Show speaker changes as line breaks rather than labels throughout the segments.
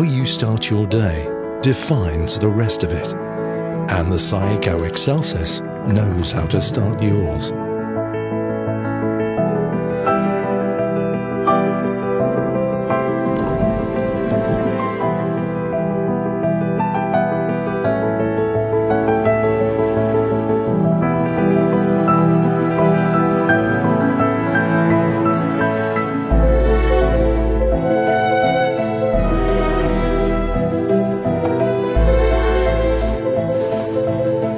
How you start your day defines the rest of it. And the Saeco Excelsis knows how to start yours.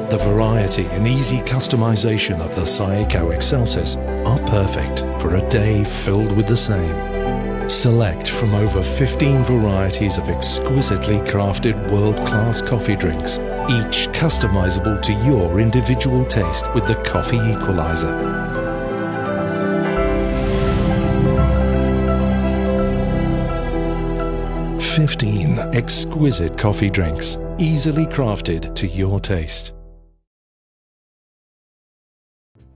The variety and easy customization of the Saeco Excelsis are perfect for a day filled with the same. Select from over 15 varieties of exquisitely crafted world-class coffee drinks, each customizable to your individual taste with the coffee equalizer. "15 exquisite coffee drinks, easily crafted to your taste."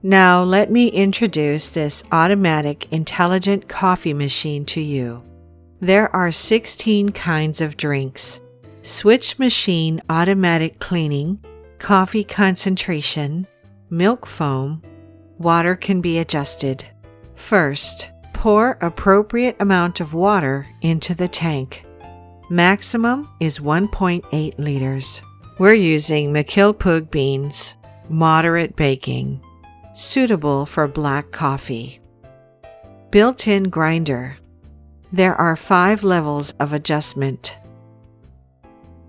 Now let me introduce this automatic intelligent coffee machine to you. There are 16 kinds of drinks. Switch machine automatic cleaning, coffee concentration, milk foam. Water can be adjusted. First, pour appropriate amount of water into the tank. Maximum is 1.8 liters. We're using Mcilpoog beans, moderate baking. Suitable for black coffee. Built-in grinder. There are 5 levels of adjustment.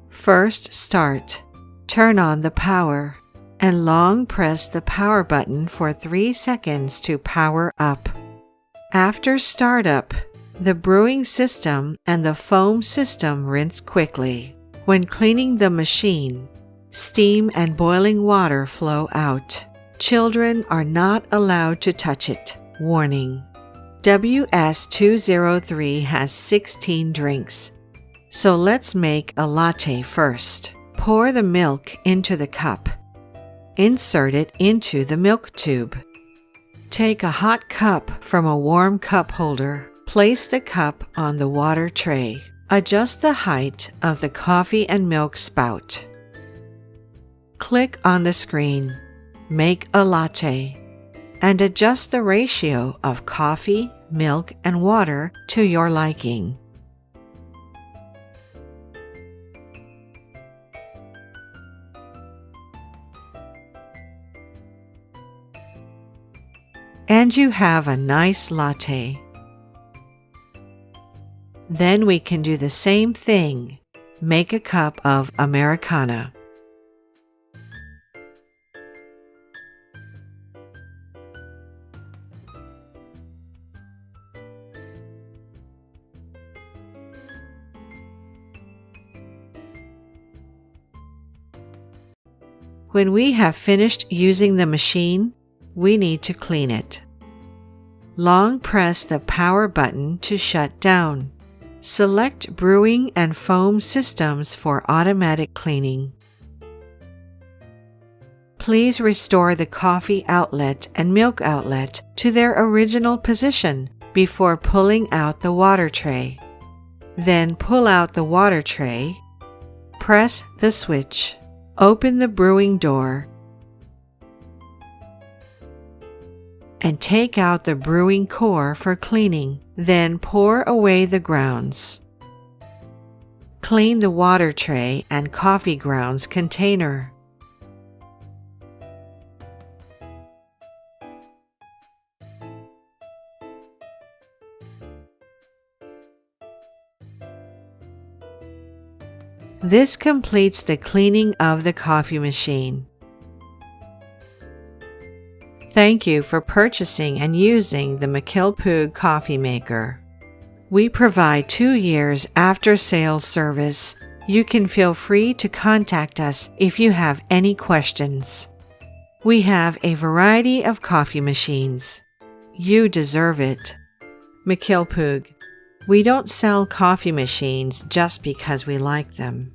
First, start. Turn on the power and long press the power button for 3 seconds to power up. After startup, the brewing system and the foam system rinse quickly. When cleaning the machine, steam and boiling water flow out. Children are not allowed to touch it. Warning. WS203 has 16 drinks. So let's make a latte first. Pour the milk into the cup. Insert it into the milk tube. Take a hot cup from a warm cup holder. Place the cup on the water tray. Adjust the height of the coffee and milk spout. Click on the screen. Make a latte, and adjust the ratio of coffee, milk, and water to your liking. And you have a nice latte. Then we can do the same thing. Make a cup of Americano. When we have finished using the machine, we need to clean it. Long press the power button to shut down. Select brewing and foam systems for automatic cleaning. Please restore the coffee outlet and milk outlet to their original position before pulling out the water tray. Then pull out the water tray, press the switch. Open the brewing door and take out the brewing core for cleaning. Then pour away the grounds. Clean the water tray and coffee grounds container. This completes the cleaning of the coffee machine. Thank you for purchasing and using the Mcilpoog coffee maker. We provide 2 years after-sales service. You can feel free to contact us if you have any questions. We have a variety of coffee machines. You deserve it. Mcilpoog. We don't sell coffee machines just because we like them.